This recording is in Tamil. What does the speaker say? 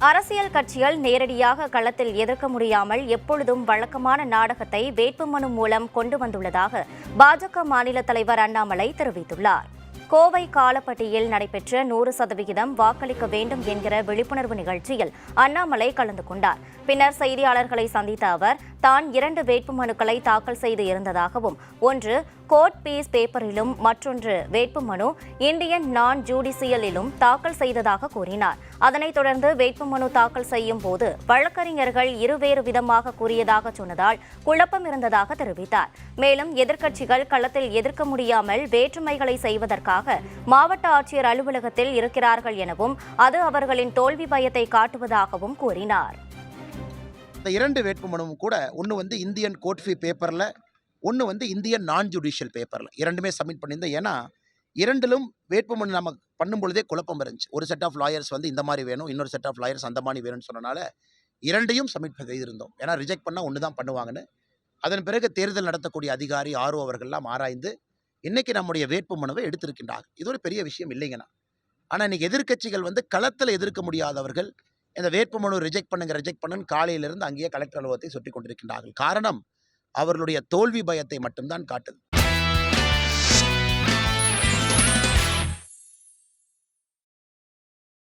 அரசியல் கட்சிகள் நேரடியாக களத்தில் எதிர்க்க முடியாமல் எப்பொழுதும் வழக்கமான நாடகத்தை வேட்புமனு மூலம் கொண்டு வந்துள்ளதாக பாஜக மாநில தலைவர் அண்ணாமலை தெரிவித்துள்ளார். கோவை காலப்பட்டியில் நடைபெற்ற 100% வாக்களிக்க வேண்டும் என்கிற விழிப்புணர்வு நிகழ்ச்சியில் அண்ணாமலை கலந்து கொண்டார். பின்னர் செய்தியாளர்களை சந்தித்த அவர் தான் 2 வேட்புமனுக்களை தாக்கல் செய்து இருந்ததாகவும், ஒன்று கோர்ட் பீஸ் பேப்பரிலும் மற்றொன்று வேட்புமனு இந்தியன் நான் ஜுடிஷியலிலும் தாக்கல் செய்ததாக கூறினார். அதனைத் தொடர்ந்து வேட்புமனு தாக்கல் செய்யும் போது வழக்கறிஞர்கள் இருவேறு விதமாக கூறியதாக சொன்னதால் குழப்பம் இருந்ததாக தெரிவித்தார். மேலும் எதிர்க்கட்சிகள் களத்தில் எதிர்க்க முடியாமல் வேற்றுமைகளை செய்வதற்காக மாவட்ட ஆட்சியர் அலுவலகத்தில் இருக்கிறார்கள் எனவும் அது அவர்களின் தோல்வி பயத்தை காட்டுவதாகவும் கூறினார். இந்த 2 வேட்புமனுவும் கூட ஒன்று இந்தியன் கோர்ட் ஃபீ பேப்பரில், ஒன்று இந்தியன் நான் ஜுடிஷியல் பேப்பரில் இரண்டுமே சப்மிட் பண்ணியிருந்தேன். ஏன்னா இரண்டிலும் வேட்புமனு நம்ம பண்ணும் பொழுதே குழப்பம் இருந்துச்சு. ஒரு செட் ஆஃப் லாயர்ஸ் இந்த மாதிரி வேணும், இன்னொரு செட் ஆஃப் லாயர்ஸ் அந்த மாதிரி வேணும்னு சொன்னனால இரண்டையும் சப்மிட் செய்திருந்தோம். ஏன்னா ரிஜெக்ட் பண்ணால் ஒன்று தான் பண்ணுவாங்கன்னு. அதன் பிறகு தேர்தல் நடத்தக்கூடிய அதிகாரி ஆர்ஓ அவர்கள்லாம் ஆராய்ந்து இன்னைக்கு நம்முடைய வேட்புமனுவை எடுத்திருக்கின்றார்கள். இது ஒரு பெரிய விஷயம் இல்லைங்கண்ணா. ஆனால் இன்னைக்கு எதிர்க்கட்சிகள் களத்தில் எதிர்க்க முடியாதவர்கள் இந்த வேட்புமனு ரிஜெக்ட் பண்ணுன்னு காலையிலிருந்து அங்கேயே கலெக்டர் அலுவலகத்தை சுற்றி கொண்டிருக்கின்றார்கள். காரணம் அவர்களுடைய தோல்வி பயத்தை மட்டும்தான் காட்டுது.